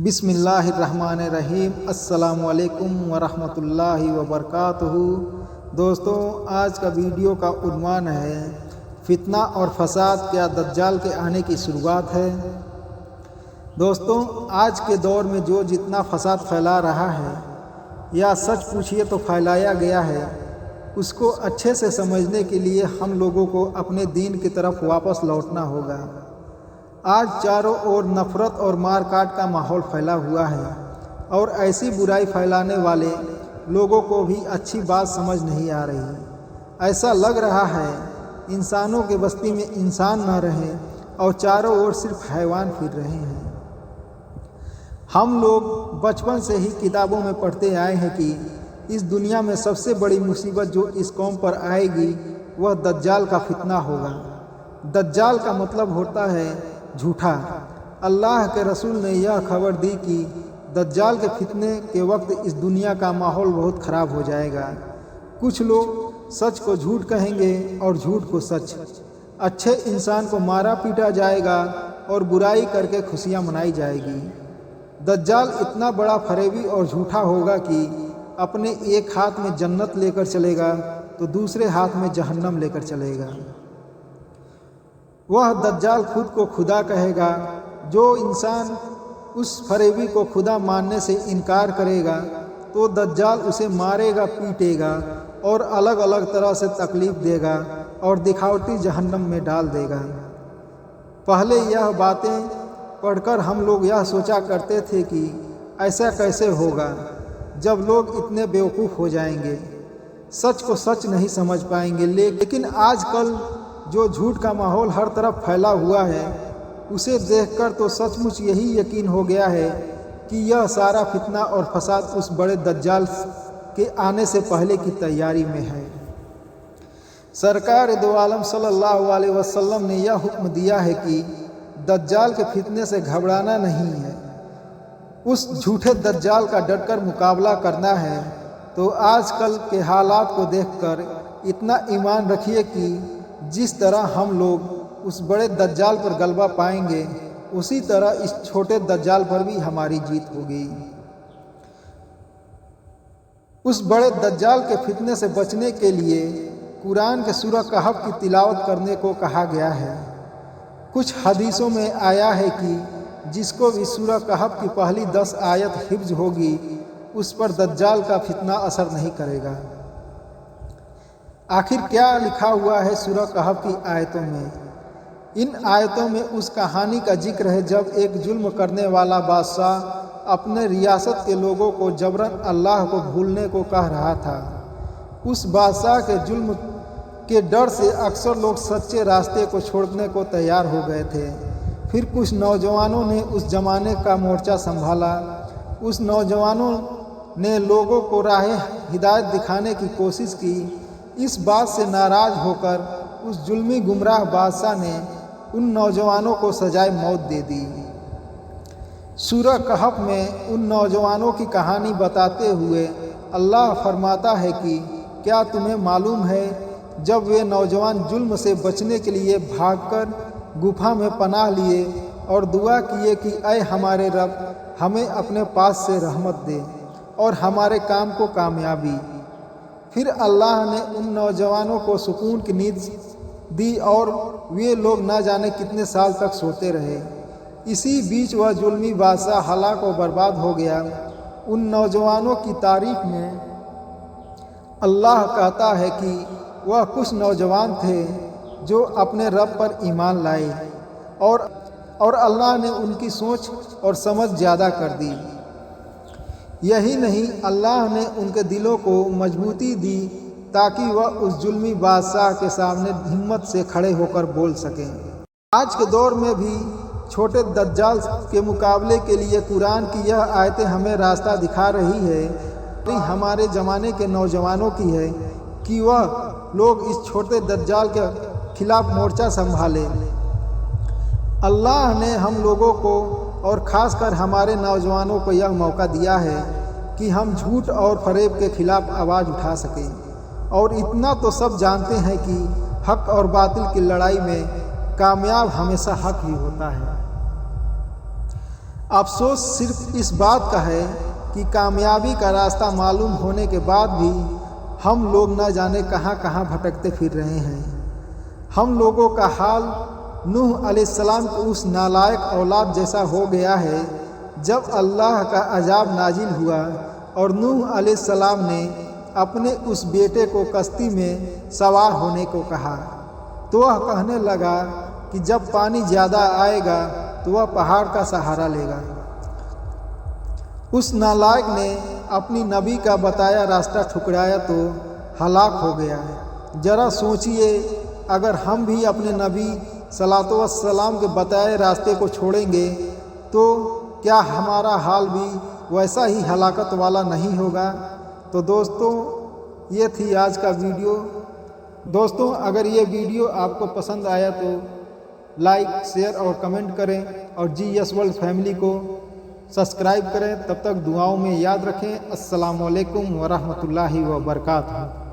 बिस्मिल्लाहिर्रहमानिर्रहीम। अस्सलामु अलैकुम वरहमतुल्लाहि वबरकातुहू। दोस्तों, आज का वीडियो का उन्वान है फितना और फसाद क्या दज्जाल के आने की शुरुआत है। दोस्तों, आज के दौर में जो जितना फसाद फैला रहा है या सच पूछिए तो फैलाया गया है, उसको अच्छे से समझने के लिए हम लोगों को अपने दीन की तरफ वापस लौटना होगा। आज चारों ओर नफ़रत और मार काट का माहौल फैला हुआ है और ऐसी बुराई फैलाने वाले लोगों को भी अच्छी बात समझ नहीं आ रही। ऐसा लग रहा है इंसानों के बस्ती में इंसान न रहे और चारों ओर सिर्फ हैवान फिर रहे हैं। हम लोग बचपन से ही किताबों में पढ़ते आए हैं कि इस दुनिया में सबसे बड़ी मुसीबत जो इस कौम पर आएगी वह दज्जाल का फितना होगा। दज्जाल का मतलब होता है झूठा। अल्लाह के रसूल ने यह खबर दी कि दज्जाल के फितने के वक्त इस दुनिया का माहौल बहुत ख़राब हो जाएगा। कुछ लोग सच को झूठ कहेंगे और झूठ को सच। अच्छे इंसान को मारा पीटा जाएगा और बुराई करके खुशियाँ मनाई जाएगी। दज्जाल इतना बड़ा फरेबी और झूठा होगा कि अपने एक हाथ में जन्नत लेकर चलेगा तो दूसरे हाथ में जहन्नम लेकर चलेगा। वह दज्जाल खुद को खुदा कहेगा। जो इंसान उस फरेबी को खुदा मानने से इनकार करेगा तो दज्जाल उसे मारेगा, पीटेगा और अलग अलग तरह से तकलीफ़ देगा और दिखावटी जहन्नम में डाल देगा। पहले यह बातें पढ़कर हम लोग यह सोचा करते थे कि ऐसा कैसे होगा जब लोग इतने बेवकूफ़ हो जाएंगे, सच को सच नहीं समझ पाएंगे। लेकिन आजकल जो झूठ का माहौल हर तरफ फैला हुआ है, उसे देखकर तो सचमुच यही यकीन हो गया है कि यह सारा फितना और फसाद उस बड़े दज्जाल के आने से पहले की तैयारी में है। सरकार दो आलम सल्लल्लाहु अलैहि वसल्लम ने यह हुक्म दिया है कि दज्जाल के फितने से घबराना नहीं है, उस झूठे दज्जाल का डटकर मुकाबला करना है। तो आजकल के हालात को देखकर इतना ईमान रखिए कि जिस तरह हम लोग उस बड़े दज्जाल पर गलबा पाएंगे, उसी तरह इस छोटे दज्जाल पर भी हमारी जीत होगी। उस बड़े दज्जाल के फितने से बचने के लिए कुरान के सूरह कहफ की तिलावत करने को कहा गया है। कुछ हदीसों में आया है कि जिसको भी सूरह कहफ की पहली 10 आयत हिफ्ज होगी, उस पर दज्जाल का फितना असर नहीं करेगा। आखिर क्या लिखा हुआ है सूरह कहफ की आयतों में? इन आयतों में उस कहानी का जिक्र है जब एक जुल्म करने वाला बादशाह अपने रियासत के लोगों को जबरन अल्लाह को भूलने को कह रहा था। उस बादशाह के जुल्म के डर से अक्सर लोग सच्चे रास्ते को छोड़ने को तैयार हो गए थे। फिर कुछ नौजवानों ने उस ज़माने का मोर्चा संभाला। उस नौजवानों ने लोगों को राह हिदायत दिखाने की कोशिश की। इस बात से नाराज़ होकर उस जुल्मी गुमराह बादशाह ने उन नौजवानों को सजाए मौत दे दी। सूरह कहफ में उन नौजवानों की कहानी बताते हुए अल्लाह फरमाता है कि क्या तुम्हें मालूम है जब वे नौजवान जुल्म से बचने के लिए भागकर गुफा में पनाह लिए और दुआ किए कि ऐ हमारे रब, हमें अपने पास से रहमत दे और हमारे काम को कामयाबी। फिर अल्लाह ने उन नौजवानों को सुकून की नींद दी और वे लोग न जाने कितने साल तक सोते रहे। इसी बीच वह जुल्मी बादशाह हलाक और बर्बाद हो गया। उन नौजवानों की तारीफ में अल्लाह कहता है कि वह कुछ नौजवान थे जो अपने रब पर ईमान लाए और अल्लाह ने उनकी सोच और समझ ज़्यादा कर दी। यही नहीं, अल्लाह ने उनके दिलों को मजबूती दी ताकि वह उस जुल्मी बादशाह के सामने हिम्मत से खड़े होकर बोल सकें। आज के दौर में भी छोटे दज्जाल के मुकाबले के लिए कुरान की यह आयतें हमें रास्ता दिखा रही है। हमारे ज़माने के नौजवानों की है कि वह लोग इस छोटे दज्जाल के खिलाफ मोर्चा संभालें। अल्लाह ने हम लोगों को और ख़ासकर हमारे नौजवानों को यह मौका दिया है कि हम झूठ और फरेब के खिलाफ आवाज़ उठा सकें। और इतना तो सब जानते हैं कि हक़ और बातिल की लड़ाई में कामयाब हमेशा हक़ ही होता है। अफसोस सिर्फ इस बात का है कि कामयाबी का रास्ता मालूम होने के बाद भी हम लोग न जाने कहाँ कहाँ भटकते फिर रहे हैं। हम लोगों का हाल नूह अलैहिस्सलाम के उस नालायक औलाद जैसा हो गया है जब अल्लाह का अजाब नाजिल हुआ और नूह अलैहिस्सलाम ने अपने उस बेटे को कश्ती में सवार होने को कहा तो वह कहने लगा कि जब पानी ज़्यादा आएगा तो वह पहाड़ का सहारा लेगा। उस नालायक ने अपनी नबी का बताया रास्ता ठुकराया तो हलाक हो गया। ज़रा सोचिए, अगर हम भी अपने नबी सल्लल्लाहु अलैहि वसल्लम के बताए रास्ते को छोड़ेंगे तो क्या हमारा हाल भी वैसा ही हलाकत वाला नहीं होगा। तो दोस्तों, ये थी आज का वीडियो। दोस्तों, अगर ये वीडियो आपको पसंद आया तो लाइक, शेयर और कमेंट करें और GS वर्ल्ड फैमिली को सब्सक्राइब करें। तब तक दुआओं में याद रखें। अस्सलामु अलैकुम व रहमतुल्लाहि व बरकातहू।